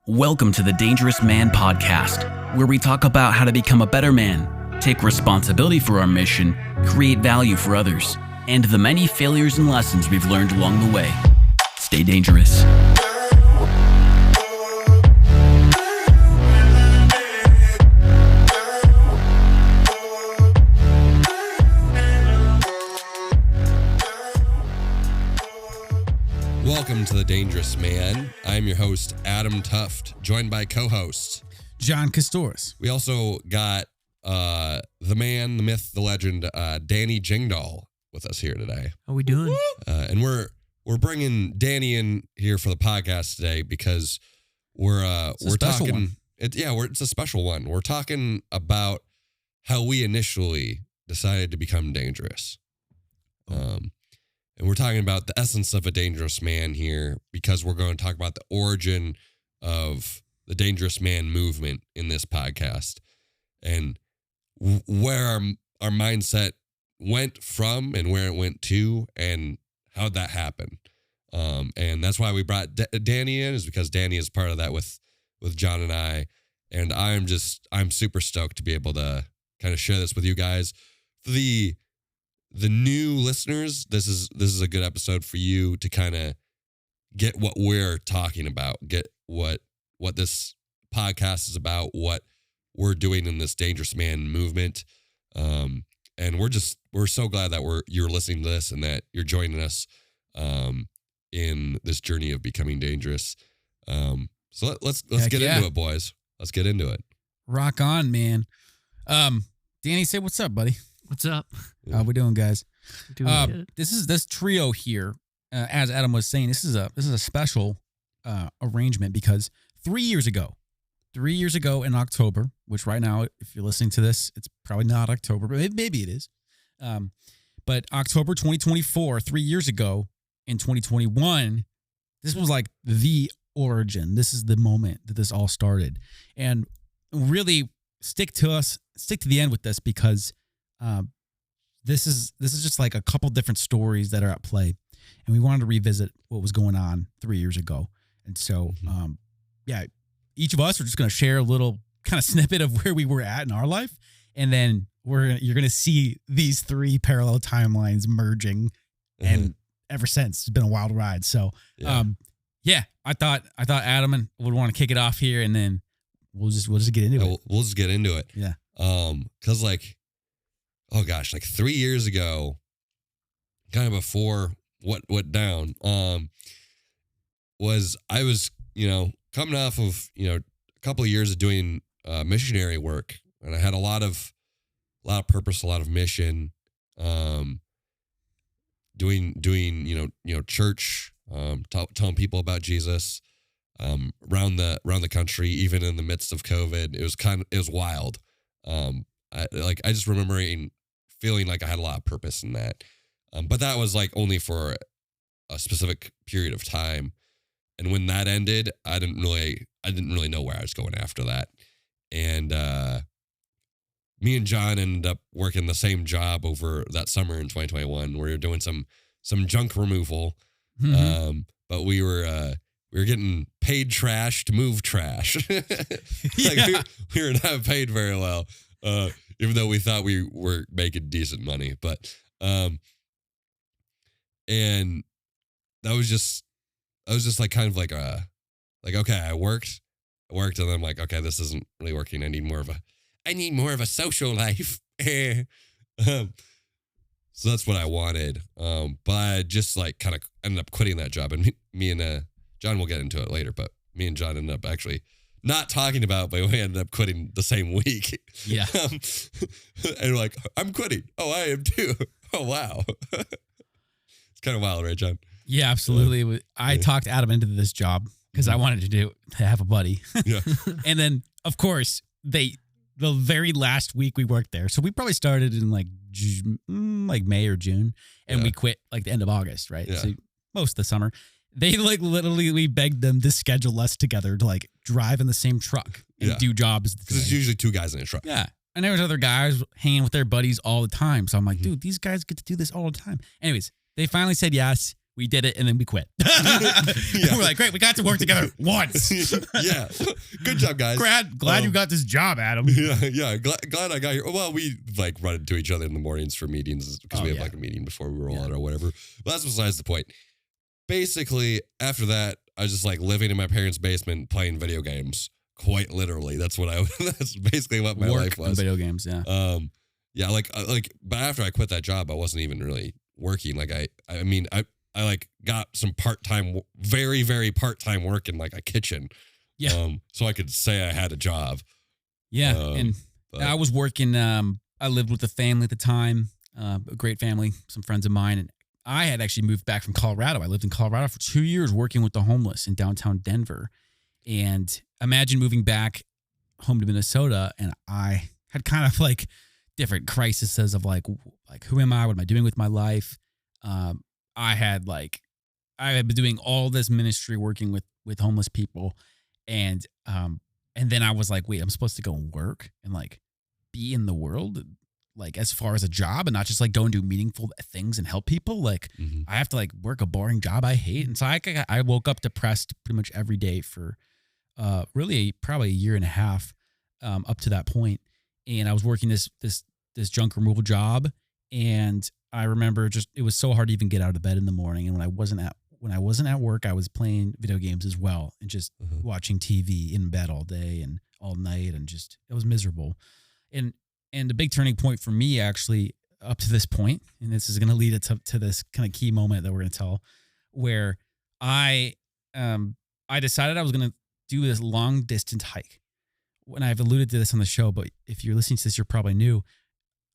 Welcome to the Dangerous Man Podcast, where we talk about how to become a better man, take responsibility for our mission, create value for others, and the many failures and lessons we've learned along the way. Stay dangerous. Welcome to The Dangerous Man. I'm your host, Adam Tuft, joined by co-host John Castoris. We also got the man, the myth, the legend, Danny Gjengdahl with us here today. How we doing? And we're bringing Danny in here for the podcast today because we're talking. It's a special one. We're talking about how we initially decided to become dangerous. And we're talking about the essence of a dangerous man here because we're going to talk about the origin of the dangerous man movement in this podcast and where our mindset went from and where it went to and how that happened. And that's why we brought Danny in, is because Danny is part of that with John and I. And I'm super stoked to be able to kind of share this with you guys. For the new listeners, this is a good episode for you to kind of get what we're talking about, get what this podcast is about, what we're doing in this Dangerous Man movement. And we're so glad that you're listening to this and that you're joining us in this journey of becoming dangerous. So let's get into it, boys. Let's get into it. Rock on, man. Danny, say what's up, buddy. What's up? How we doing, guys? Doing good. This trio here, as Adam was saying, this is a special arrangement because 3 years ago in October, which right now, if you're listening to this, it's probably not October, but maybe it is. But October 2024, 3 years ago in 2021, this was like the origin. This is the moment that this all started, and really stick to the end with this because this is just like a couple different stories that are at play, and we wanted to revisit what was going on 3 years ago. And so, each of us are just going to share a little kind of snippet of where we were at in our life, and then you're going to see these three parallel timelines merging, and ever since it's been a wild ride. So, I thought Adam would want to kick it off here, and then we'll just get into it. We'll just get into it. Yeah. Because like 3 years ago, kind of before what went down, I was coming off of a couple of years of doing missionary work, and I had a lot of purpose, a lot of mission, doing church, telling people about Jesus, around the country, even in the midst of COVID. It was wild. I just remember feeling like I had a lot of purpose in that. But that was like only for a specific period of time. And when that ended, I didn't really know where I was going after that. And me and John ended up working the same job over that summer in 2021, where we were doing some junk removal. Mm-hmm. But we were getting paid trash to move trash. We were not paid very well. Even though we thought we were making decent money, but, and that was just like kind of like okay, I worked and then I'm like, okay, this isn't really working. I need more of a social life. So that's what I wanted. But I just like kind of ended up quitting that job, and me and John will get into it later, but me and John ended up actually not talking about, but we ended up quitting the same week. Yeah. And we're like, I'm quitting. Oh, I am too. Oh, wow. It's kind of wild, right, John? Yeah, absolutely. I talked Adam into this job because I wanted to have a buddy. Yeah. And then, of course, the very last week we worked there. So we probably started in like May or June, and we quit like the end of August, right? Yeah. So most of the summer. They like literally, we begged them to schedule us together to like drive in the same truck and do jobs. Because it's usually two guys in a truck. Yeah. And there was other guys hanging with their buddies all the time. So I'm like, dude, these guys get to do this all the time. Anyways, they finally said yes. We did it, and then we quit. We're like, great, we got to work together once. Yeah. Good job, guys. Glad you got this job, Adam. Yeah. Glad I got here. Well, we like run into each other in the mornings for meetings because we have like a meeting before we roll out or whatever. But that's besides the point. Basically, after that, I was just like living in my parents' basement playing video games. Quite literally. That's basically what my life was. Video games, yeah. But after I quit that job, I wasn't even really working. Like I mean, I like got some part-time, very, very part-time work in like a kitchen. Yeah. So I could say I had a job. Yeah. I was working, I lived with a family at the time, a great family, some friends of mine. And I had actually moved back from Colorado. I lived in Colorado for 2 years working with the homeless in downtown Denver. And imagine moving back home to Minnesota. And I had kind of like different crises of like, who am I? What am I doing with my life? I had been doing all this ministry working with homeless people. And then I was like, wait, I'm supposed to go and work and like be in the world, like as far as a job and not just like go and do meaningful things and help people. Like I have to like work a boring job I hate. And so I woke up depressed pretty much every day for really probably a year and a half up to that point. And I was working this junk removal job. And I remember it was so hard to even get out of bed in the morning. And when I wasn't at work, I was playing video games as well and just watching TV in bed all day and all night. And just, it was miserable. And the big turning point for me actually up to this point, and this is going to lead it to this kind of key moment that we're going to tell, where I decided I was going to do this long distance hike. When I've alluded to this on the show, but if you're listening to this, you're probably new.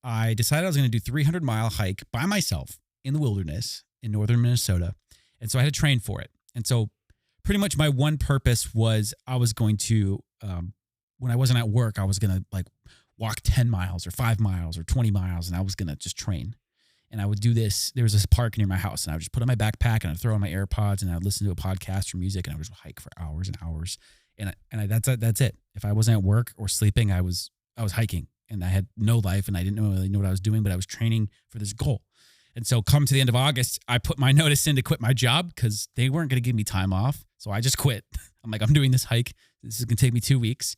I decided I was going to do 300-mile hike by myself in the wilderness in northern Minnesota. And so I had to train for it. And so pretty much my one purpose was I was going to, when I wasn't at work, I was going to like walk 10 miles or 5 miles or 20 miles. And I was going to just train. And I would do this. There was this park near my house and I would just put on my backpack and I'd throw on my AirPods and I'd listen to a podcast or music and I would just hike for hours and hours. And that's it. If I wasn't at work or sleeping, I was hiking. And I had no life and I didn't really know what I was doing, but I was training for this goal. And so come to the end of August, I put my notice in to quit my job because they weren't going to give me time off. So I just quit. I'm like, I'm doing this hike. This is going to take me 2 weeks.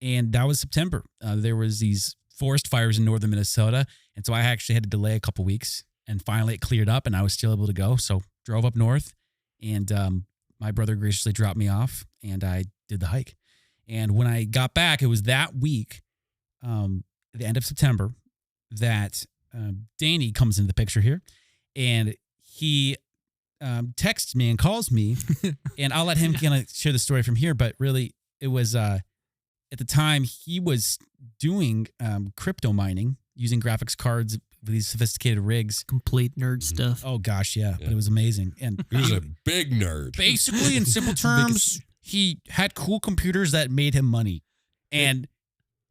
And that was September. There was these forest fires in northern Minnesota. And so I actually had to delay a couple weeks and finally it cleared up and I was still able to go. So drove up north and my brother graciously dropped me off and I did the hike. And when I got back, it was that week, the end of September, that Danny comes into the picture here, and he texts me and calls me, and I'll let him kind of share the story from here. But really, it was at the time he was doing crypto mining using graphics cards with these sophisticated rigs. Complete nerd stuff. Oh gosh, yeah, but it was amazing. And he was a big nerd. Basically, in simple terms, he had cool computers that made him money, and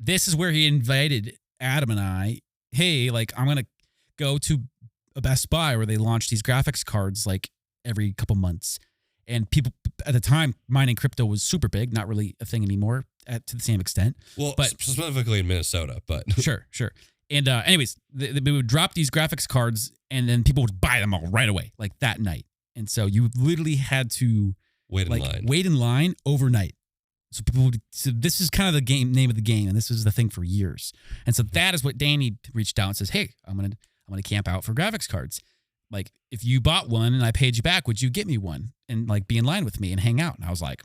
this is where he invited Adam and I, hey, like I'm going to go to a Best Buy where they launch these graphics cards like every couple months. And people at the time, mining crypto was super big, not really a thing anymore to the same extent. Well, but specifically in Minnesota, but. Sure. And anyways, they would drop these graphics cards and then people would buy them all right away, like that night. And so you literally had to wait in line overnight. So this is kind of the name of the game, and this was the thing for years. And so that is what Danny reached out and says, "Hey, I'm gonna camp out for graphics cards. Like, if you bought one and I paid you back, would you get me one and like be in line with me and hang out?" And I was like,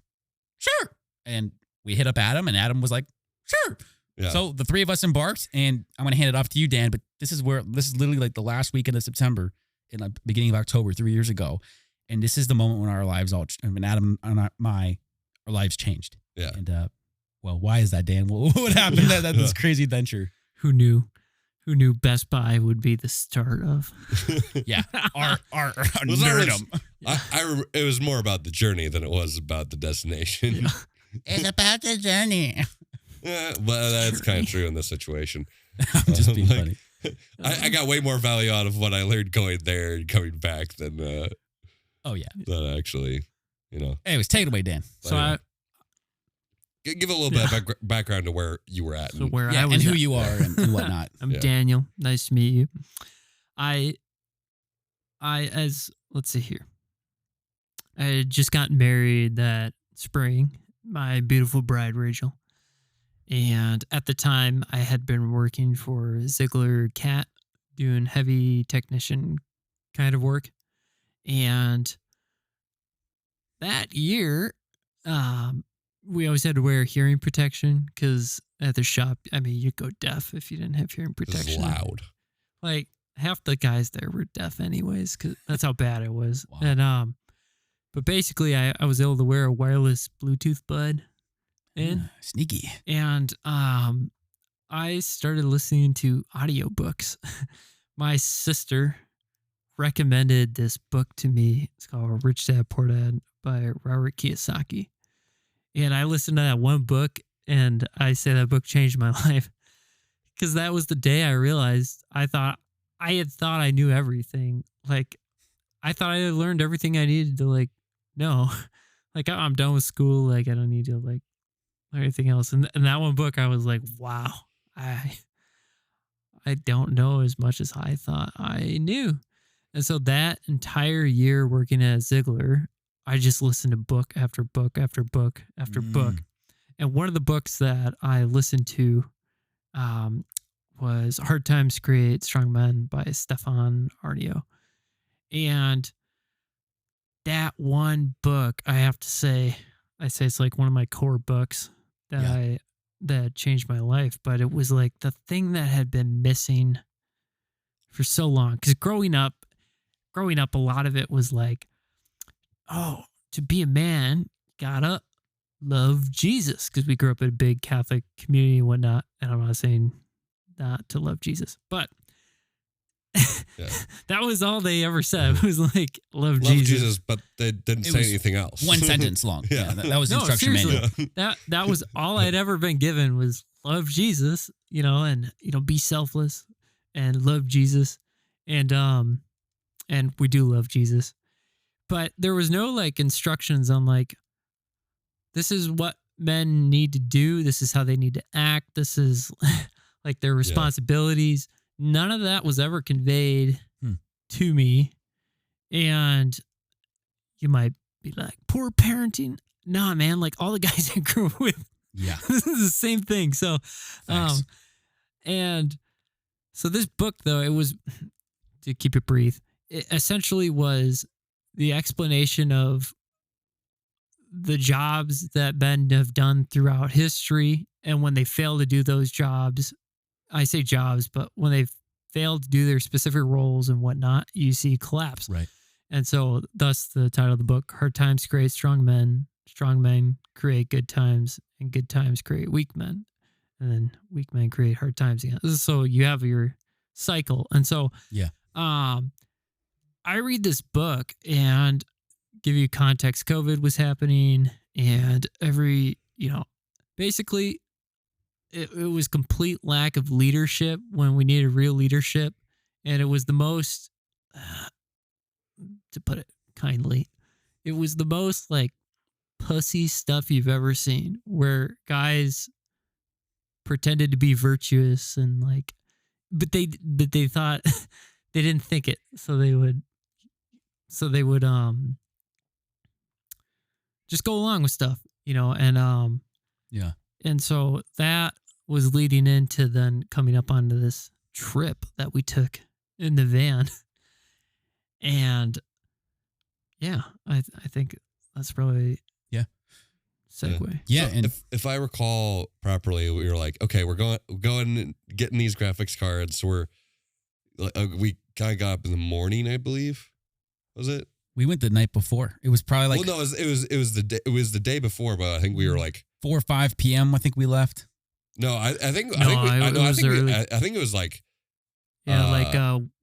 "Sure." And we hit up Adam, and Adam was like, "Sure." Yeah. So the three of us embarked, and I'm gonna hand it off to you, Dan. But this is literally like the last weekend of September, in the beginning of October, 3 years ago, and this is the moment when our lives when Adam and our lives changed. Yeah. And well, why is that, Dan? What happened at this crazy adventure? Who knew Best Buy would be the start of? Yeah, our nerdum. It was more about the journey than it was about the destination. Yeah. It's about the journey. Yeah, but that's kind of true in this situation. I'm just being funny. I got way more value out of what I learned going there and coming back than than actually, Anyways, take it away, Dan. So give a little bit of background to where you were at. So where I was and who you are and whatnot. I'm Daniel. Nice to meet you. Let's see here. I had just gotten married that spring, my beautiful bride, Rachel. And at the time, I had been working for Ziegler Cat, doing heavy technician kind of work. And that year, we always had to wear hearing protection because at the shop, I mean, you'd go deaf if you didn't have hearing This protection. is loud. Like half the guys there were deaf anyways, because that's how bad it was. Wow. And but basically, I was able to wear a wireless Bluetooth bud in, Sneaky. and I started listening to audiobooks. My sister recommended this book to me. It's called Rich Dad Poor Dad by Robert Kiyosaki. And I listened to that one book, and I say that book changed my life because that was the day I realized I had thought I knew everything. Like, I thought I had learned everything I needed to, like, know. Like, I'm done with school. Like, I don't need to, like, learn anything else. And that one book, I was like, wow, I don't know as much as I thought I knew. And so that entire year working at Ziegler, I just listened to book after book after book after book. And one of the books that I listened to was Hard Times Create Strong Men by Stefan Arnio. And that one book, I have to say, it's like one of my core books that changed my life. But it was like the thing that had been missing for so long. Because growing up, a lot of it was like, oh, to be a man, gotta love Jesus. Because we grew up in a big Catholic community and whatnot. And I'm not saying not to love Jesus, but that was all they ever said. It was like, love Jesus. But they didn't say anything else. One sentence long. Yeah. That was the instruction manual. That was all I'd ever been given was love Jesus, and be selfless and love Jesus. And we do love Jesus. But there was no like instructions on like, this is what men need to do. This is how they need to act. This is like their responsibilities. None of that was ever conveyed to me. And you might be like, poor parenting. Nah, man, like all the guys I grew up with. Yeah. This is the same thing. So, and so this book though, it was, to keep it brief, it essentially was the explanation of the jobs that men have done throughout history. And when they fail to do those jobs, I say jobs, but when they fail to do their specific roles and whatnot, you see collapse. Right. And so thus the title of the book, Hard Times Create Strong Men create good times, and good times create weak men. And then weak men create hard times again. So you have your cycle. And so I read this book and give you context. COVID was happening, and basically it was complete lack of leadership when we needed real leadership. And it was the most, to put it kindly, it was the most like pussy stuff you've ever seen, where guys pretended to be virtuous and like, but they thought they didn't think it. So they would just go along with stuff, and and so that was leading into then coming up onto this trip that we took in the van. And I think that's probably segue. Yeah. So And if I recall properly, we were like, okay, we're going and getting these graphics cards. So we kind of got up in the morning, I believe. Was it? we went the night before. It was probably like, well, no, it was the day before, but I think we were like 4 or 5 p.m. I think we left. No, I think it it was like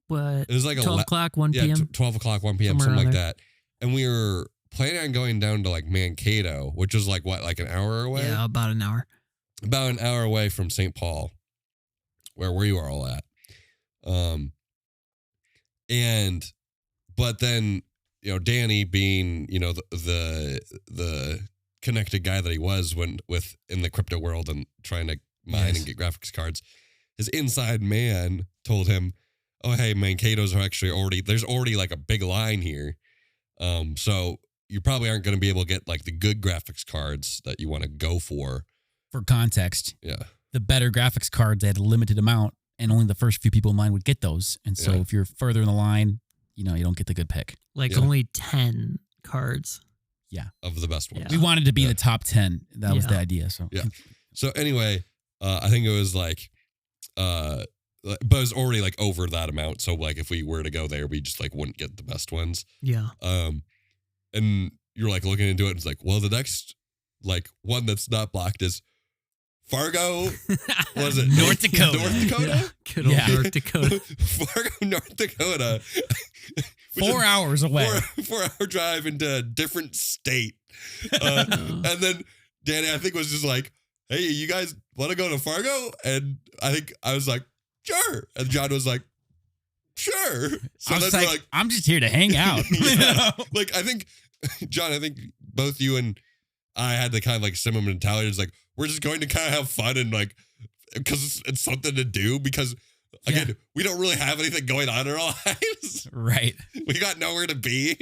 what? It was like 12 o'clock, 1 p.m. 12 o'clock, 1 p.m., something like that. And we were planning on going down to like Mankato, which was like what, like an hour away? Yeah, about an hour. About an hour away from St. Paul, where we were all at. But then, Danny being, the connected guy that he was in the crypto world and trying to mine and get graphics cards, his inside man told him, oh, hey, Mankato's are actually there's already like a big line here. So you probably aren't going to be able to get like the good graphics cards that you want to go for. For context, Yeah. the better graphics cards, they had a limited amount, and only the first few people in line would get those. And so if you're further in the line, you don't get the good pick. Like only 10 cards. Yeah. Of the best ones. We wanted to be in the top 10. That was the idea. So yeah. So anyway, I think it was like, but it was already like over that amount. So like if we were to go there, we just like wouldn't get the best ones. Yeah. And you're like looking into it, and it's like, well, the next like one that's not blocked is Fargo. Was it North Dakota? North Dakota? Yeah. Good old North Dakota. Fargo, North Dakota. 4 hours away. 4 hour drive into a different state. And then Danny, I think, was just like, hey, you guys want to go to Fargo? And I think I was like, sure. And John was like, sure. So I was then like, I'm just here to hang out. Like, I think, John, both you and I had the kind of like similar mentality. It's like, we're just going to kind of have fun and like, because it's something to do. Because again, we don't really have anything going on in our lives. Right. We got nowhere to be.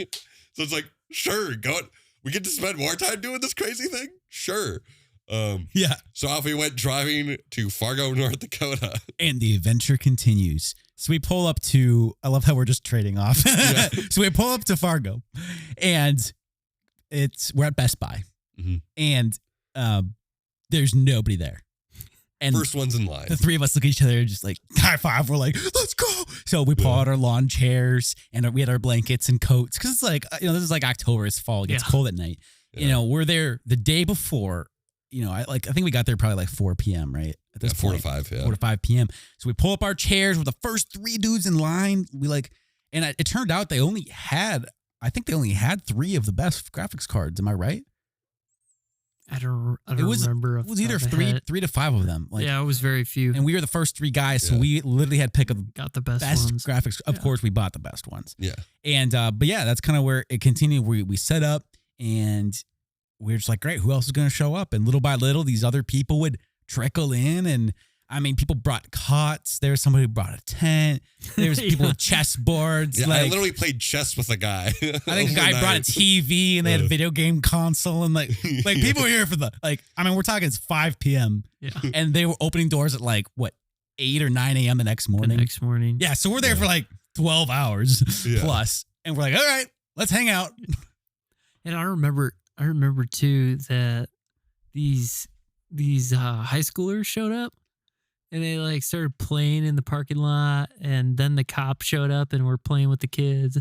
So it's like, sure, go. We get to spend more time doing this crazy thing? Sure. Yeah. So off we went driving to Fargo, North Dakota. And the adventure continues. So we pull up to, I love how we're just trading off. Yeah. So we pull up to Fargo and we're at Best Buy. Mm-hmm. And there's nobody there. And first one's in line. the three of us look at each other and just like high five. We're like, let's go. So we pull out our lawn chairs and we had our blankets and coats. Cause it's like, this is like October, it's fall. It gets cold at night. Yeah. We're there the day before, I think we got there probably like 4 p.m. right? At this point, 4 to 5, 4 to 5 p.m. So we pull up our chairs with the first three dudes in line. And it turned out they only had 3 of the best graphics cards. Am I right? I don't remember. It was either 3 to 5 of them. It was very few. And we were the first 3 guys, so we literally had pick of got the best ones. graphics. Of course, we bought the best ones. Yeah. And but yeah, that's kind of where it continued. We set up, and we were just like, great, who else is going to show up? And little by little, these other people would trickle in, and I mean, people brought cots. There was somebody who brought a tent. There was people with chessboards. Yeah, I literally played chess with a guy. I think a guy brought a TV, and they had a video game console, and like people were here for we're talking it's 5 p.m. Yeah. And they were opening doors at 8 or 9 a.m. the next morning. Yeah, so we're there for 12 hours plus, and we're like, all right, let's hang out. And I remember too that these high schoolers showed up. And they started playing in the parking lot, and then the cops showed up and were playing with the kids.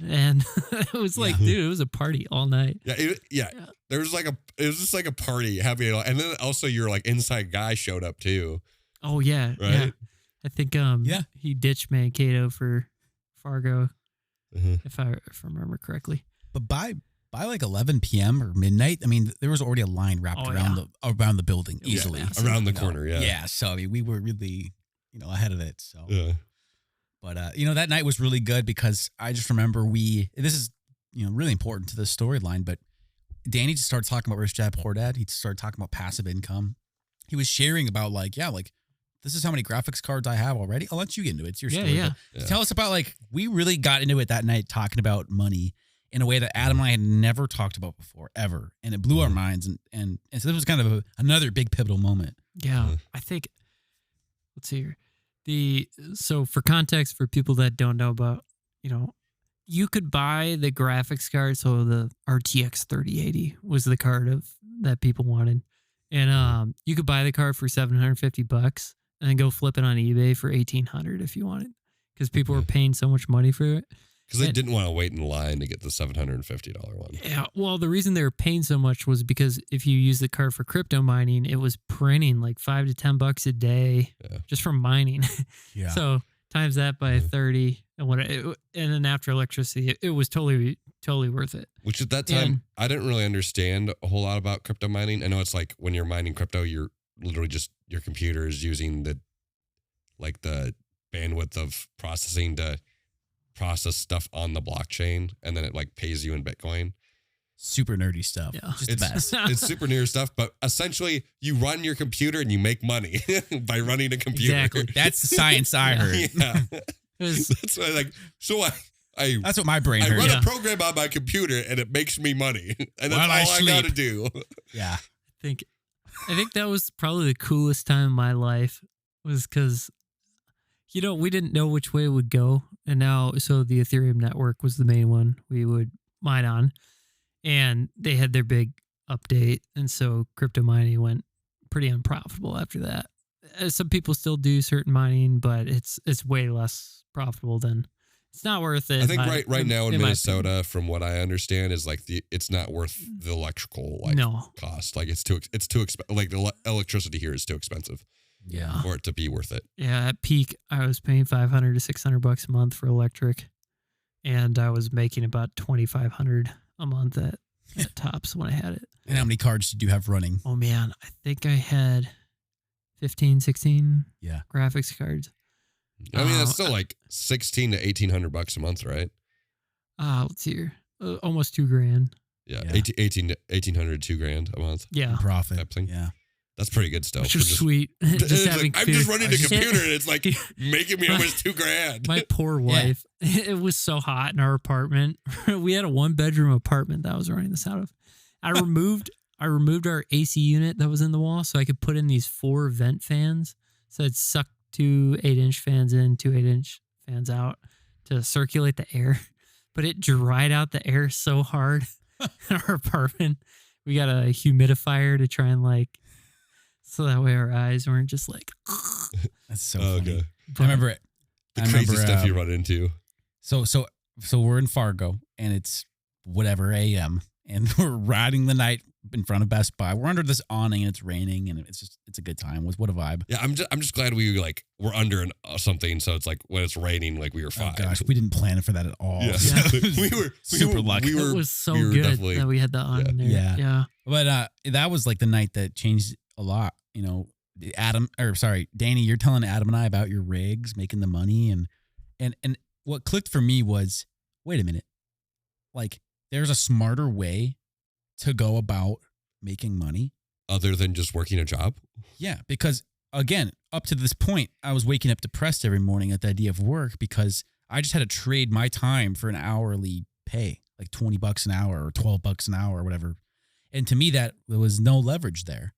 And it was dude, it was a party all night. Yeah. There was it was just like a party happening. And then also your inside guy showed up too. Oh yeah. Right? Yeah. I think he ditched Mankato for Fargo, if I remember correctly. But by 11 p.m. or midnight, I mean, there was already a line wrapped around the building easily. Around the corner, yeah. Yeah, so I mean, we were really, ahead of it. So, yeah. But, that night was really good because I just remember this is, really important to the storyline, but Danny just started talking about Rich Dad Poor Dad. He started talking about passive income. He was sharing about this is how many graphics cards I have already. I'll let you get into it. It's your story. Yeah. Tell us about we really got into it that night talking about money in a way that Adam and I had never talked about before, ever. And it blew our minds. And so this was kind of another big pivotal moment. Yeah. I think, let's see here. So for context, for people that don't know about, you could buy the graphics card. So the RTX 3080 was the card that people wanted. And you could buy the card for $750 and then go flip it on eBay for $1,800 if you wanted. Because people were paying so much money for it. Because they didn't want to wait in line to get the $750 one. Yeah, well, the reason they were paying so much was because if you use the card for crypto mining, it was printing $5 to $10 a day just from mining. Yeah. So times that by 30, and then after electricity, it was totally worth it. Which at that time, I didn't really understand a whole lot about crypto mining. I know it's when you're mining crypto, you're literally just your computer is using the bandwidth of processing to process stuff on the blockchain, and then it pays you in Bitcoin. Super nerdy stuff. Yeah. Just the best. It's super nerdy stuff, but essentially you run your computer and you make money by running a computer. Exactly. That's the science I heard. Yeah. That's why I That's what my brain I heard. run a program on my computer and it makes me money. And that's all I got to do. Yeah. I think that was probably the coolest time in my life was because, we didn't know which way it would go. And now, so the Ethereum network was the main one we would mine on. And they had their big update. And so crypto mining went pretty unprofitable after that. Some people still do certain mining, but it's way less profitable than it's not worth it. I think right now in Minnesota, from what I understand, is like it's not worth the electrical cost. Like it's too expensive. Like the electricity here is too expensive. Yeah, for it to be worth it. Yeah, at peak, I was paying $500 to $600 a month for electric, and I was making about $2,500 a month at tops when I had it. And how many cards did you have running? Oh man, I think I had 15, 16 graphics cards. I mean, that's still like $1,600 to $1,800 a month, right? Let's see here. Almost $2,000. Yeah. $1,800 to $2,000 a month. Yeah. Profit. Yeah. That's pretty good still. Which is sweet. I'm just running the computer and it's like making me almost $2,000. My poor wife. It was so hot in our apartment. We had a 1-bedroom apartment that I was running this out of. I removed our AC unit that was in the wall so I could put in these 4 vent fans. So I'd suck 2 8-inch fans in, 2 8-inch fans out to circulate the air. But it dried out the air so hard in our apartment. We got a humidifier to try and so that way our eyes weren't just like. That's so funny. Okay. I remember it. The crazy stuff you run into. So we're in Fargo and it's whatever a.m. and we're riding the night in front of Best Buy. We're under this awning and it's raining and it's a good time. What a vibe. Yeah, I'm just glad we we're under something, so it's like when it's raining, we were fine. Oh gosh, we didn't plan for that at all. Yeah. we were super lucky. It was so good that we had that on there. Yeah. But that was like the night that changed a lot. Danny, you're telling Adam and I about your rigs, making the money, and what clicked for me was, wait a minute, there's a smarter way to go about making money other than just working a job. Yeah, because again, up to this point, I was waking up depressed every morning at the idea of work because I just had to trade my time for an hourly pay, like $20 an hour or $12 an hour or whatever. And to me, there was no leverage there.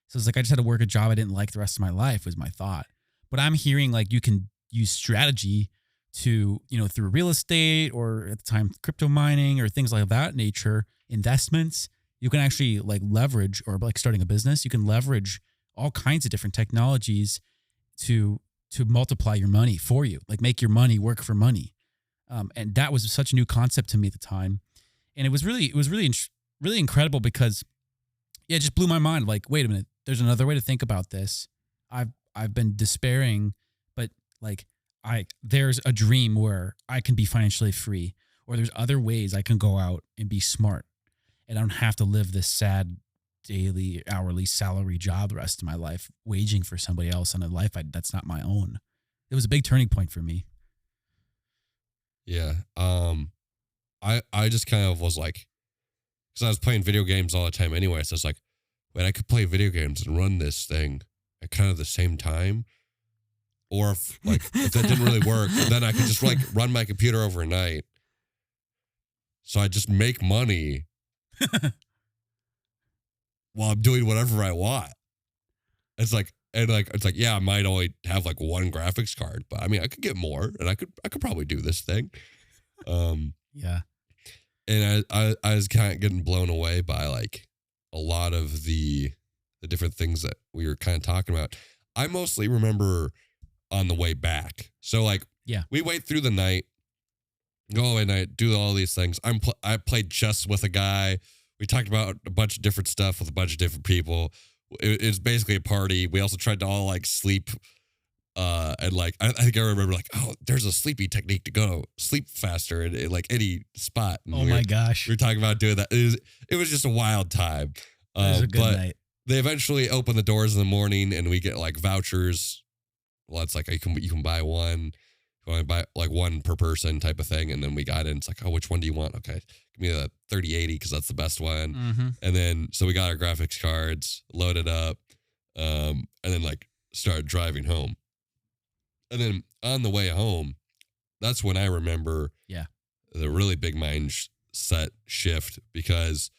So it's like I just had to work a job I didn't like the rest of my life was my thought. But I'm hearing you can use strategy to, through real estate or at the time crypto mining or things like that nature, investments, you can actually leverage, or starting a business, you can leverage all kinds of different technologies to multiply your money for you, make your money work for money. And that was such a new concept to me at the time. And it was really incredible because it just blew my mind. Wait a minute, there's another way to think about this. I've been despairing, but there's a dream where I can be financially free, or there's other ways I can go out and be smart. And I don't have to live this sad daily, hourly salary job the rest of my life, waging for somebody else in a life that's not my own. It was a big turning point for me. Yeah. I just kind of was because I was playing video games all the time anyway. So it's wait, I could play video games and run this thing at kind of the same time. Or if that didn't really work, then I could just run my computer overnight. So I just make money while I'm doing whatever I want. It's yeah, I might only have one graphics card, but I mean I could get more and I could probably do this thing. Yeah. And I was kind of getting blown away by a lot of the different things that we were kind of talking about. I mostly remember on the way back. So we wait through the night, go and I do all these things. I played chess with a guy. We talked about a bunch of different stuff with a bunch of different people. It's basically a party. We also tried to all sleep. And I think I remember oh, there's a sleepy technique to go sleep faster in any spot. And my gosh. We were talking about doing that. It was just a wild time. It was a good night. They eventually open the doors in the morning and we get vouchers. Well, it's you can buy one. You want to buy one per person type of thing. And then we got in. It's oh, which one do you want? Okay, give me the 3080 because that's the best one. Mm-hmm. And then so we got our graphics cards loaded up, and then started driving home. And then on the way home, that's when I remember the really big mindset shift because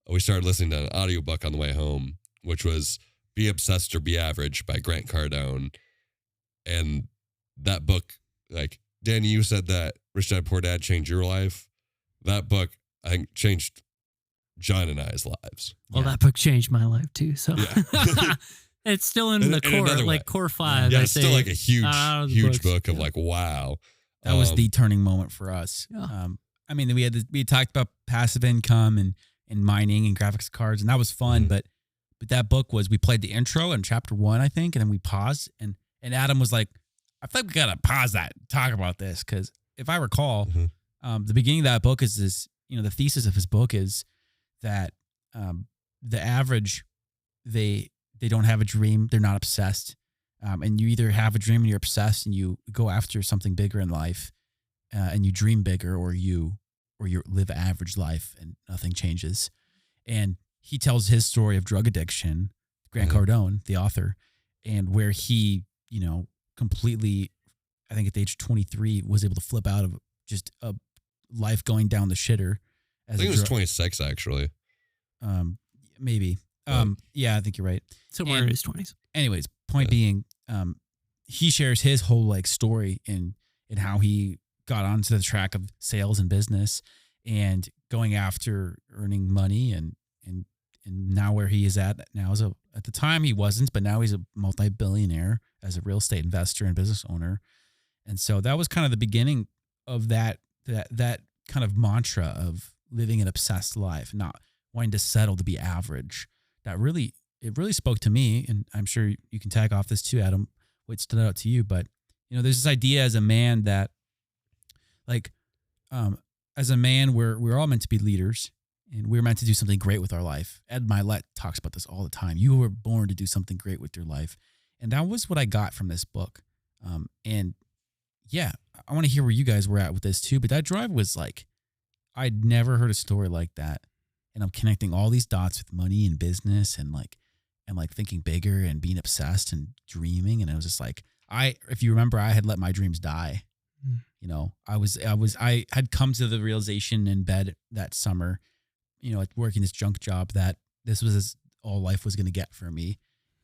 we started listening to an audiobook on the way home, which was Be Obsessed or Be Average by Grant Cardone. And that book, like, Danny, you said that Rich Dad Poor Dad changed your life. That book, I think, changed John and I's lives. Well, that book changed my life too. So Yeah. it's still in the core, like core 5. Yeah, I it's say, still like a huge book of like, wow. That was the turning moment for us. Yeah. I mean, we had talked about passive income and mining and graphics cards, and that was fun. But that book was, we played the intro in chapter 1, I think, and then we paused, and Adam was like, I feel like we gotta pause that, talk about this, because if I recall, the beginning of that book is this. The thesis of his book is that the average, they don't have a dream, they're not obsessed, and you either have a dream and you're obsessed and you go after something bigger in life, and you dream bigger, or you live an average life and nothing changes. And he tells his story of drug addiction, Grant Cardone, the author, and where he, completely, I think at the age of 23, was able to flip out of just a life going down the shitter. I think it was 26, actually. Maybe. Yeah, I think you're right. Somewhere in his 20s. Anyways, point being, he shares his whole like story in how he got onto the track of sales and business and going after earning money and now where he is at now at the time he wasn't, but now he's a multi-billionaire as a real estate investor and business owner. And so that was kind of the beginning of that kind of mantra of living an obsessed life, not wanting to settle to be average. It really spoke to me, and I'm sure you can tag off this too, Adam, what stood out to you. But there's this idea as a man that, like, as a man, we're all meant to be leaders, and we're meant to do something great with our life. Ed Milet talks about this all the time. You were born to do something great with your life, and that was what I got from this book. And yeah, I want to hear where you guys were at with this too. But that drive was like, I'd never heard a story like that. And I'm connecting all these dots with money and business and thinking bigger and being obsessed and dreaming. And I was just like, if you remember, I had let my dreams die. I had come to the realization in bed that summer, working this junk job, that this was all life was going to get for me,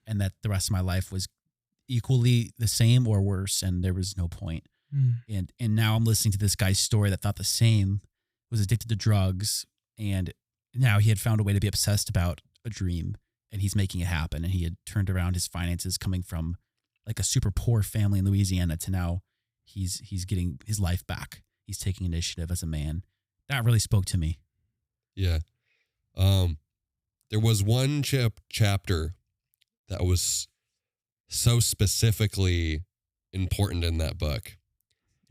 and that the rest of my life was equally the same or worse. And there was no point. And now I'm listening to this guy's story that thought the same, was addicted to drugs, and now he had found a way to be obsessed about a dream, and he's making it happen. And he had turned around his finances coming from like a super poor family in Louisiana to now he's getting his life back. He's taking initiative as a man. That really spoke to me. Yeah. There was one chapter that was so specifically important in that book.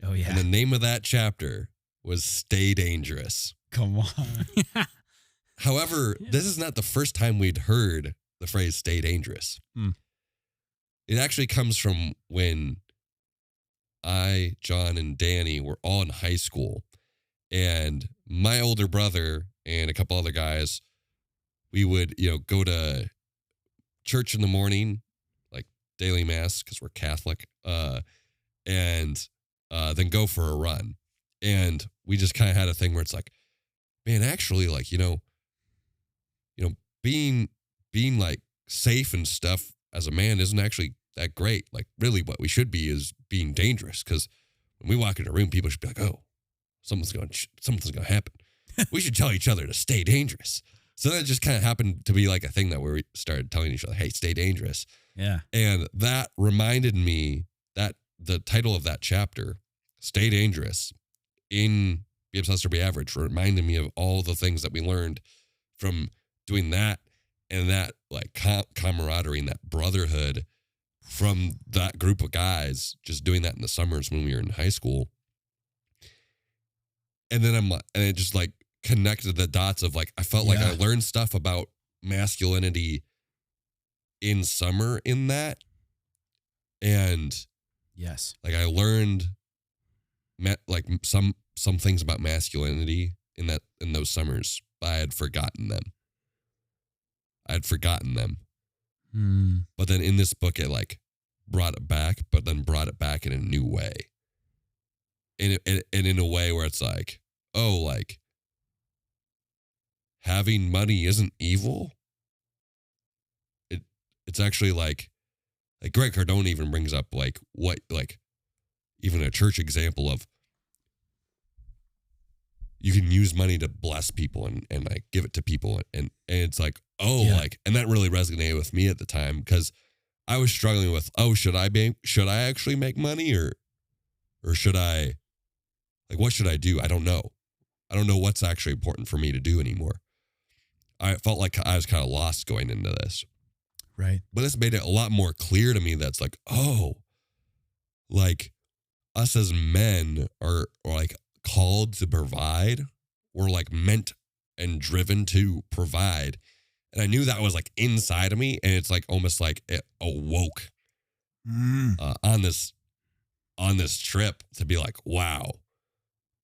Oh, yeah. And the name of that chapter was Stay Dangerous. Come on. However, this is not the first time we'd heard the phrase stay dangerous. It actually comes from when I, John, and Danny were all in high school. And my older brother and a couple other guys, we would, go to church in the morning, like daily mass, because we're Catholic, and then go for a run. And we just kind of had a thing where it's like, man, actually, like, being like safe and stuff as a man isn't actually that great. Like, really what we should be is being dangerous, because when we walk in a room, people should be like, oh, something's going to happen. We should tell each other to stay dangerous. So that just kind of happened to be like a thing that we started telling each other, hey, stay dangerous. Yeah. And that reminded me that the title of that chapter, Stay Dangerous, in Be Obsessed or Be Average, reminded me of all the things that we learned from doing that, and that like camaraderie and that brotherhood from that group of guys, just doing that in the summers when we were in high school. And then it just like connected the dots of like, I felt like I learned stuff about masculinity in summer in that. And yes, like I learned like some things about masculinity in those summers, but I had forgotten them. But then in this book, it like brought it back, but then brought it back in a new way. And in a way where it's like, oh, like having money isn't evil. It's actually like Grant Cardone even brings up like what, like even a church example of you can use money to bless people and like give it to people. And it's like, oh, like, and that really resonated with me at the time because I was struggling with, oh, should I actually make money or should I, like, what should I do? I don't know. I don't know what's actually important for me to do anymore. I felt like I was kind of lost going into this. Right. But this made it a lot more clear to me that's like, oh, like us as men are like called to provide. We're like meant and driven to provide. And I knew that was like inside of me. And it's like almost like it awoke on this trip to be like, wow,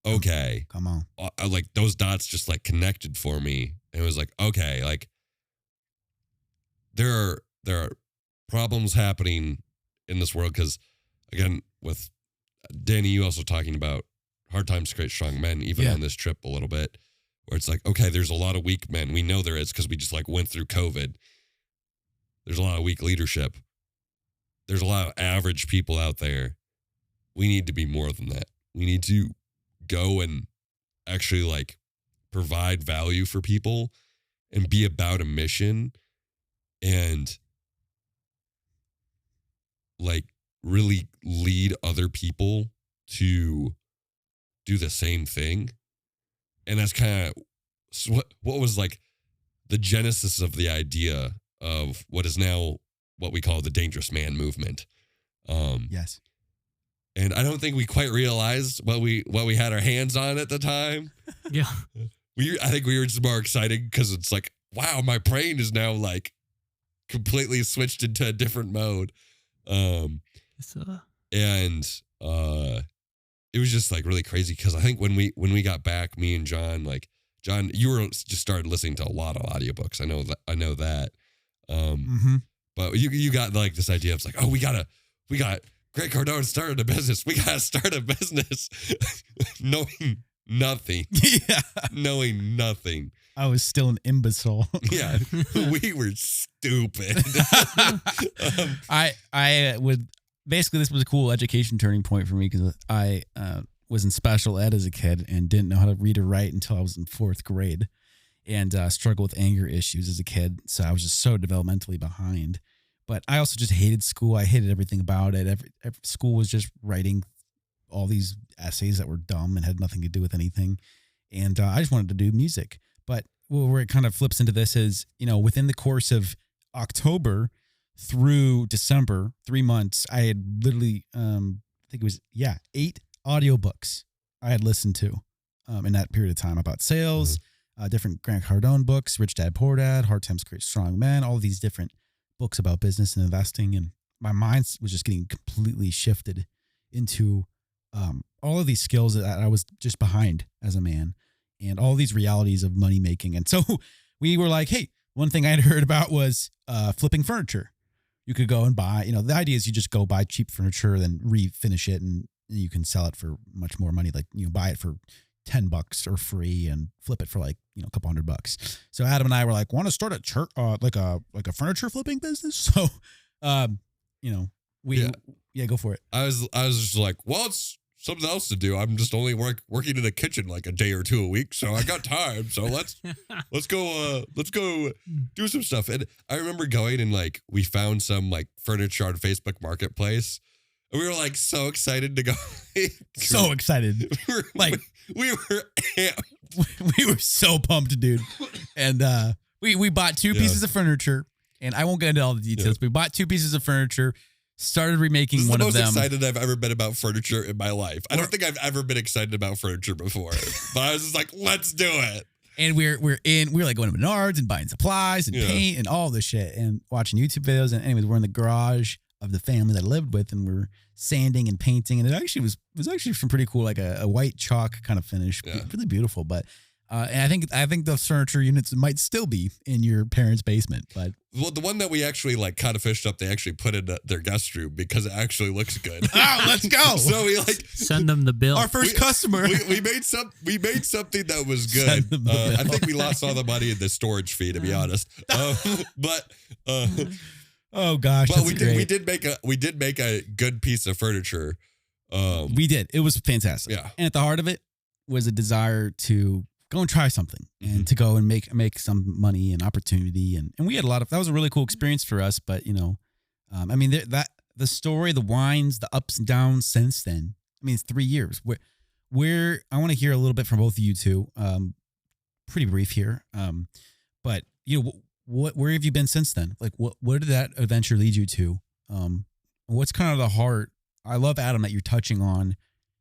okay. Come on. Like those dots just like connected for me. And it was like, okay, like there are problems happening in this world. Cause again, with Danny, you also talking about hard times create strong men, even on this trip a little bit, where it's like, okay, there's a lot of weak men. We know there is because we just like went through COVID. There's a lot of weak leadership. There's a lot of average people out there. We need to be more than that. We need to go and actually like provide value for people and be about a mission and like really lead other people to do the same thing. And that's kind of what was like the genesis of the idea of what is now what we call the dangerous man movement. Yes. And I don't think we quite realized what we had our hands on at the time. Yeah. I think we were just more excited because it's like, wow, my brain is now like completely switched into a different mode. And it was just like really crazy because I think when we got back, me and John, like John, you were just started listening to a lot of audiobooks. I know that. But you got like this idea of it's like, oh, we got Grant Cardone started a business. We got to start a business knowing nothing. Yeah. Knowing nothing. I was still an imbecile. Yeah. We were stupid. I would basically, this was a cool education turning point for me because I was in special ed as a kid and didn't know how to read or write until I was in 4th grade and struggled with anger issues as a kid. So I was just so developmentally behind. But I also just hated school. I hated everything about it. Every school was just writing all these essays that were dumb and had nothing to do with anything. And I just wanted to do music. But where it kind of flips into this is, within the course of October through December, 3 months, I had literally, I think it was, 8 audiobooks I had listened to in that period of time about sales, different Grant Cardone books, Rich Dad, Poor Dad, Hard Times Create Strong Men, all these different books about business and investing. And my mind was just getting completely shifted into all of these skills that I was just behind as a man and all these realities of money making. And so we were like, hey, one thing I had heard about was flipping furniture. You could go and buy, the idea is you just go buy cheap furniture, then refinish it and you can sell it for much more money. Like, buy it for $10 or free and flip it for like, a couple $100. So Adam and I were like, want to start a church, like a furniture flipping business. So, go for it. I was just like, well, it's something else to do. I'm just only working in the kitchen like a day or two a week. So I got time. So let's go do some stuff. And I remember going and like, we found some like furniture on Facebook Marketplace. And we were like so excited to go. So excited. We were amped. We were so pumped, dude. And we bought 2 pieces of furniture. And I won't get into all the details. But we bought 2 pieces of furniture, started remaking one of them. This is the most excited I've ever been about furniture in my life. I don't think I've ever been excited about furniture before. But I was just like, let's do it. And we're like going to Menards and buying supplies and paint and all this shit and watching YouTube videos. And anyways, we're in the garage of the family that I lived with, and we're sanding and painting, and it actually was actually some pretty cool, like a white chalk kind of finish, really beautiful. But And I think those furniture units might still be in your parents' basement, but well, the one that we actually like kind of fished up, they actually put in their guest room because it actually looks good. Oh, let's go! So we like send them the bill. Our first customer. We made something that was good. I think we lost all the money in the storage fee, to be honest. But oh gosh, but we did make a good piece of furniture. We did. It was fantastic. Yeah, and at the heart of it was a desire to go and try something and to go and make some money and opportunity. And we had that was a really cool experience for us. But, I mean, the story, the wines, the ups and downs since then, I mean, it's 3 years where I want to hear a little bit from both of you two. Pretty brief here. But where have you been since then? Like what did that adventure lead you to? What's kind of the heart? I love, Adam, that you're touching on,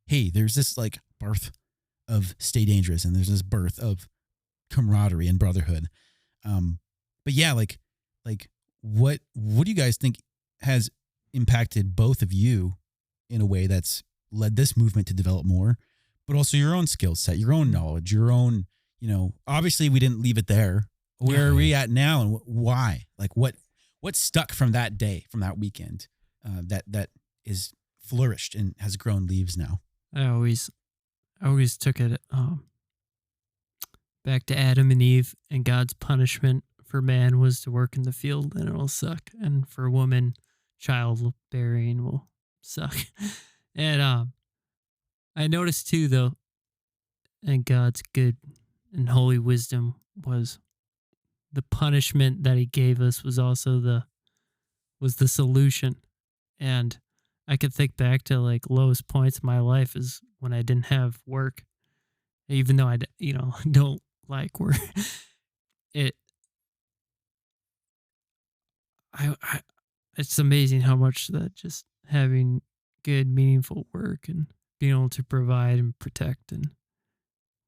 hey, there's this like birth of Stay Dangerous, and there's this birth of camaraderie and brotherhood. But yeah, like what do you guys think has impacted both of you in a way that's led this movement to develop more, but also your own skill set, your own knowledge, your own, obviously we didn't leave it there. Where are we at now, and why? Like what stuck from that day, from that weekend, that is flourished and has grown leaves now? I always took it back to Adam and Eve, and God's punishment for man was to work in the field, and it'll suck. And for a woman, childbearing will suck. And I noticed too, though, and God's good and holy wisdom was the punishment that he gave us was also the solution. And I could think back to like lowest points in my life is when I didn't have work, even though I don't like work. It's amazing how much that just having good, meaningful work and being able to provide and protect and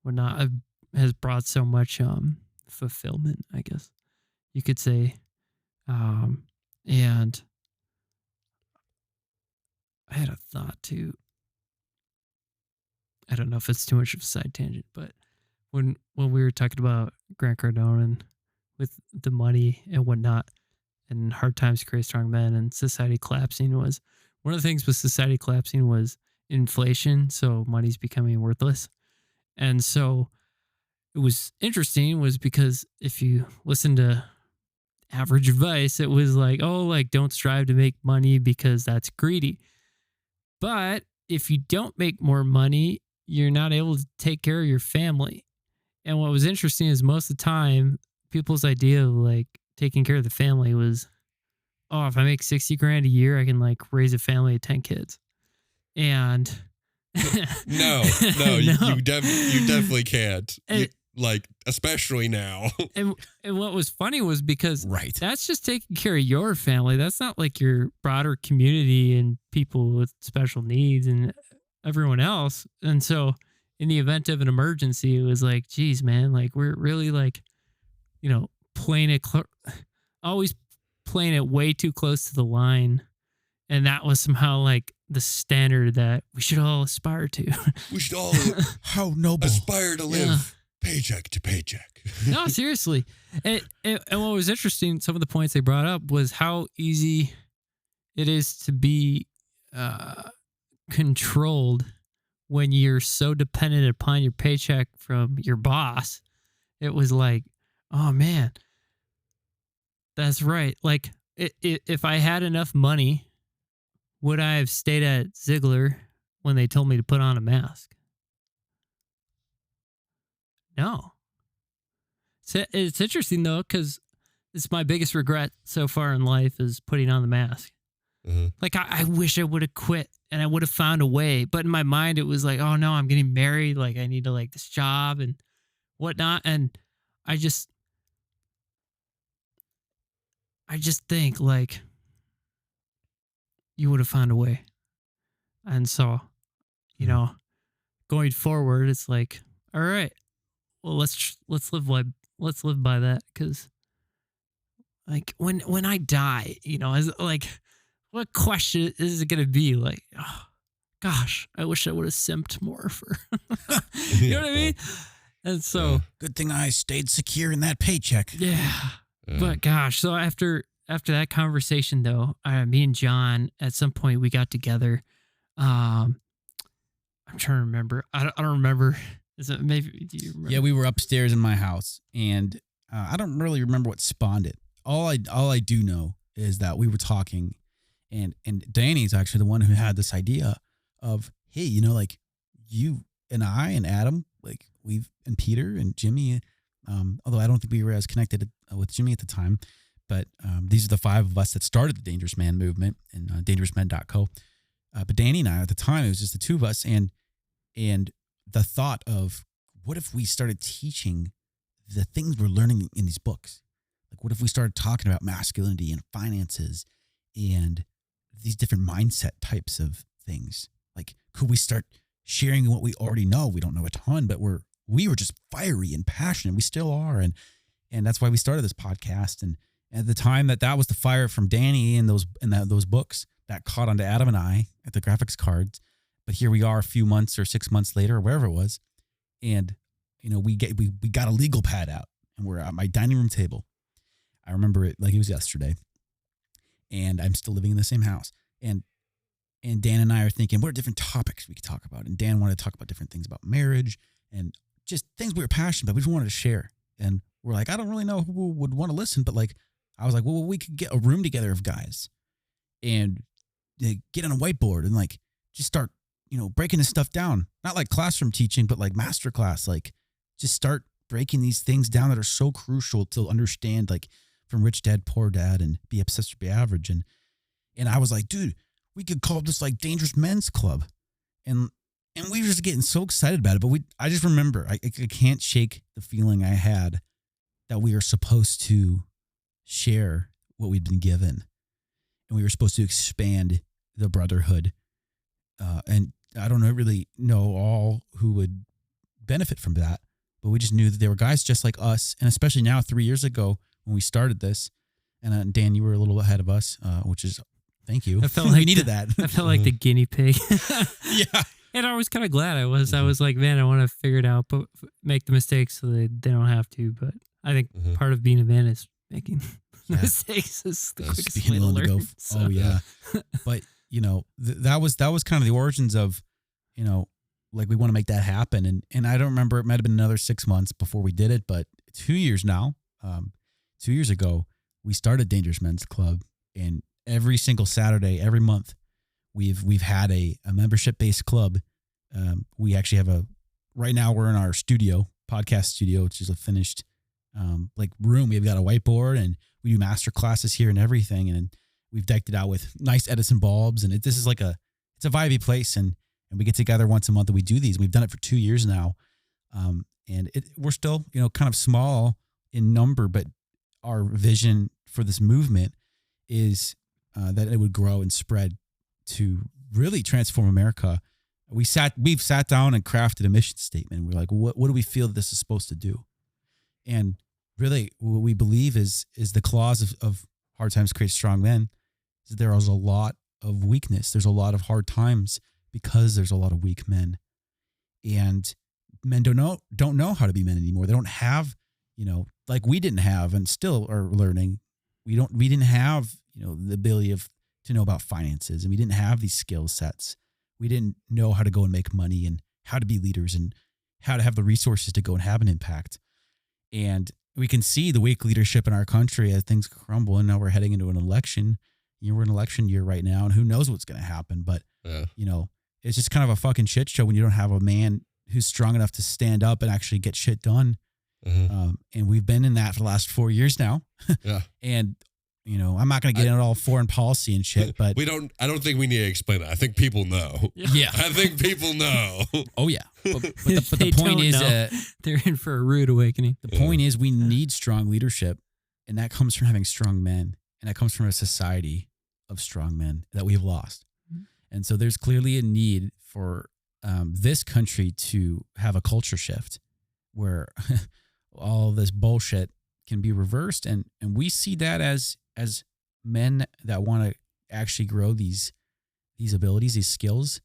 whatnot has brought so much fulfillment, I guess you could say. And I had a thought too. I don't know if it's too much of a side tangent, but when we were talking about Grant Cardone and with the money and whatnot, and hard times create strong men, and society collapsing, was one of the things with society collapsing was inflation. So money's becoming worthless. And so it was interesting was because if you listen to average advice, it was like, don't strive to make money because that's greedy. But if you don't make more money, you're not able to take care of your family. And what was interesting is most of the time, people's idea of like taking care of the family was, if I make $60,000 a year, I can like raise a family of 10 kids. And no, you definitely can't. Especially now. and what was funny was because right, that's just taking care of your family. That's not like your broader community and people with special needs and everyone else. And so in the event of an emergency, it was like, geez, man, like we're really like, playing it, always playing it way too close to the line. And that was somehow like the standard that we should all aspire to. We should all how noble aspire to live paycheck to paycheck. No, seriously. And what was interesting, some of the points they brought up was how easy it is to be controlled when you're so dependent upon your paycheck from your boss. It was like, oh man, that's right. Like if I had enough money, would I have stayed at Ziegler when they told me to put on a mask? No. It's interesting though, because it's my biggest regret so far in life is putting on the mask. Mm-hmm. Like I wish I would have quit and I would have found a way. But in my mind, it was like, oh no, I'm getting married. Like I need to like this job and whatnot. And I just think like you would have found a way. And so, going forward, it's like, all right, well, let's live by that. Cause like when I die, is like, what question is it going to be? Like, oh gosh, I wish I would have simped more for, you know what I mean? And so, good thing I stayed secure in that paycheck. Yeah. But gosh, so after that conversation though, me and John at some point we got together. I'm trying to remember. I don't remember. Is it maybe? Do you remember? Yeah, we were upstairs in my house, and I don't really remember what spawned it. All I do know is that we were talking, and Danny's actually the one who had this idea of, hey, like you and I and Adam, like and Peter and Jimmy, although I don't think we were as connected with Jimmy at the time, but these are the 5 of us that started the Dangerous Man movement and dangerousmen.co. But Danny and I at the time, it was just the 2 of us, and the thought of what if we started teaching the things we're learning in these books? Like, what if we started talking about masculinity and finances and these different mindset types of things? Like, could we start sharing what we already know? We don't know a ton, but we were just fiery and passionate. We still are. And that's why we started this podcast. And at the time that was the fire from Danny and those books that caught onto Adam and I at the graphics cards. But here we are a few months or 6 months later or wherever it was. And, we got a legal pad out and we're at my dining room table. I remember it like it was yesterday. And I'm still living in the same house. And Dan and I are thinking, what are different topics we could talk about? And Dan wanted to talk about different things about marriage and just things we were passionate about. We just wanted to share. And we're like, I don't really know who would want to listen, but like, I was like, well, we could get a room together of guys and get on a whiteboard and like just start, breaking this stuff down. Not like classroom teaching, but like masterclass. Like just start breaking these things down that are so crucial to understand, like from Rich Dad, Poor Dad, and Be Obsessed or Be Average. And I was like, dude, we could call this like Dangerous Men's Club. And we were just getting so excited about it. But I just remember, I can't shake the feeling I had that we are supposed to share what we'd been given. And we were supposed to expand the brotherhood. And I don't really know all who would benefit from that. But we just knew that there were guys just like us. And especially now, 3 years ago when we started this. And Dan, you were a little ahead of us, which is, thank you. I felt like we needed that. I felt like the guinea pig. Yeah. And I was kind of glad I was. I was like, man, I want to figure it out, but make the mistakes so they don't have to. But I think part of being a man is making mistakes is the quickest way to learn. So. Oh, yeah. But, that was kind of the origins of, like we want to make that happen. And I don't remember, it might have been another 6 months before we did it, but 2 years now, 2 years ago, we started Dangerous Men's Club. And every single Saturday, every month, we've had a membership-based club. We actually have right now we're in our podcast studio, which is a finished room. We've got a whiteboard and we do master classes here and everything. And we've decked it out with nice Edison bulbs. And this is it's a vibey place. And we get together once a month and we do these. We've done it for 2 years now. And we're still, kind of small in number, but our vision for this movement is that it would grow and spread to really transform America. We've sat down and crafted a mission statement. We're like, what do we feel that this is supposed to do? And really what we believe is the clause of hard times create strong men. Is there is a lot of weakness. There's a lot of hard times because there's a lot of weak men. And men don't know how to be men anymore. They don't have, like we didn't have and still are learning. We didn't have, the ability to know about finances, and we didn't have these skill sets. We didn't know how to go and make money and how to be leaders and how to have the resources to go and have an impact. And we can see the weak leadership in our country as things crumble. And now we're heading into an election. We're in an election year right now, and who knows what's going to happen. But, it's just kind of a fucking shit show when you don't have a man who's strong enough to stand up and actually get shit done. And we've been in that for the last 4 years now. Yeah. And, I'm not going to get into all foreign policy and shit, but I don't think we need to explain that. I think people know. Yeah. I think people know. Oh yeah. But the point is, they're in for a rude awakening. The point is we need strong leadership, and that comes from having strong men, and that comes from a society of strong men that we've lost. And so there's clearly a need for this country to have a culture shift where all this bullshit can be reversed. And we see that as men that want to actually grow these abilities, these skills,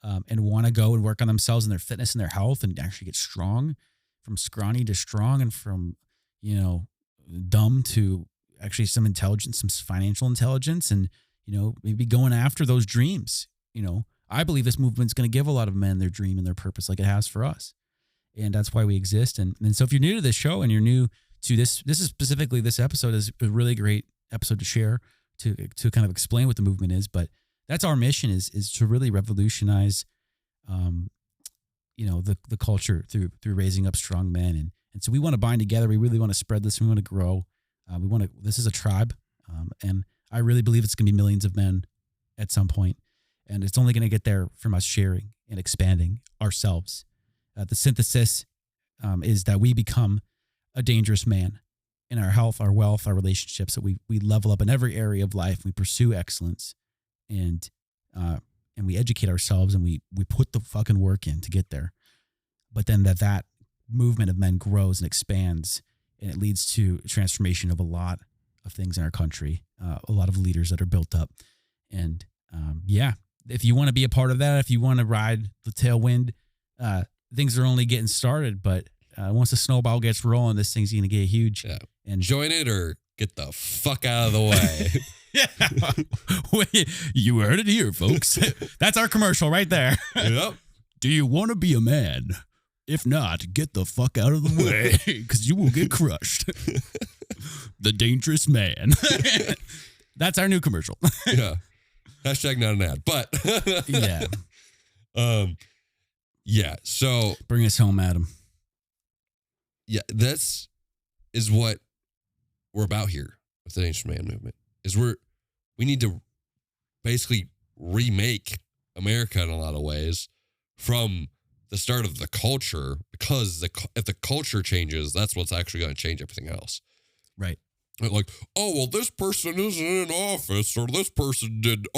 and want to go and work on themselves and their fitness and their health and actually get strong. from scrawny to strong, and from, dumb to actually some intelligence, some financial intelligence, and, maybe going after those dreams. I believe this movement's going to give a lot of men their dream and their purpose like it has for us. And that's why we exist. And so if you're new to this show and you're new to this is specifically, this episode is a really great episode to share, to kind of explain what the movement is. But that's our mission, is to really revolutionize, the culture through raising up strong men. And so we want to bind together. We really want to spread this. We want to grow. This is a tribe. And I really believe it's going to be millions of men at some point. And it's only going to get there from us sharing and expanding ourselves. The synthesis is that we become a dangerous man in our health, our wealth, our relationships, that we level up in every area of life. We pursue excellence, and we educate ourselves, and we put the fucking work in to get there. But then that movement of men grows and expands, and it leads to a transformation of a lot of things in our country, a lot of leaders that are built up. And if you want to be a part of that, if you want to ride the tailwind, things are only getting started, but once the snowball gets rolling, this thing's going to get huge. Yeah. And join it or get the fuck out of the way. Yeah. You heard it here, folks. That's our commercial right there. Yep. Do you want to be a man? If not, get the fuck out of the way, because you will get crushed. The dangerous man. That's our new commercial. Yeah. Hashtag not an ad, but yeah. Yeah. So bring us home, Adam. Yeah, this is what we're about here with the Dangerous Man movement. Is we need to basically remake America in a lot of ways from the start of the culture, because if the culture changes, that's what's actually going to change everything else. Right. Like, oh, well, this person isn't in office, or this person didn't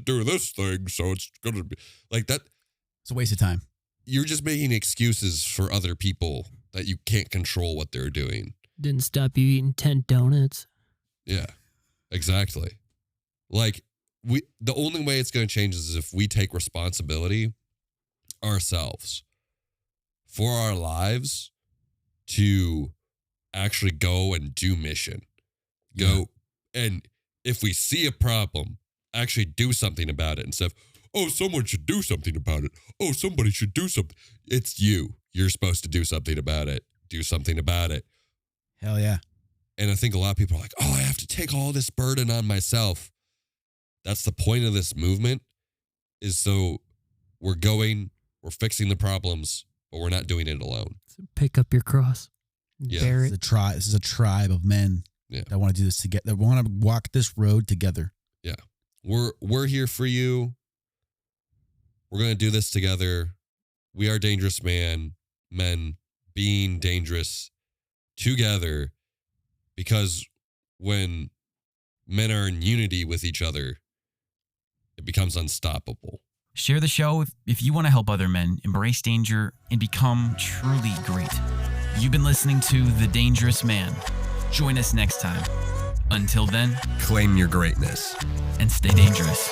do this thing, so it's going to be like that. It's a waste of time. You're just making excuses for other people that you can't control what they're doing. Didn't stop you eating 10 donuts. Yeah, exactly. Like, the only way it's going to change is if we take responsibility ourselves for our lives to actually go and do mission. Go, and if we see a problem, actually do something about it instead of, oh, someone should do something about it. Oh, somebody should do something. It's you. You're supposed to do something about it. Do something about it. Hell yeah. And I think a lot of people are like, oh, I have to take all this burden on myself. That's the point of this movement, is so we're fixing the problems, but we're not doing it alone. So pick up your cross. Yeah. Bear it. This is a tribe of men that want to do this together. That want to walk this road together. Yeah. We're here for you. We're going to do this together. We are dangerous men being dangerous together, because when men are in unity with each other, it becomes unstoppable. Share the show if you want to help other men embrace danger and become truly great. You've been listening to The Dangerous Man. Join us next time. Until then, Claim your greatness and stay dangerous.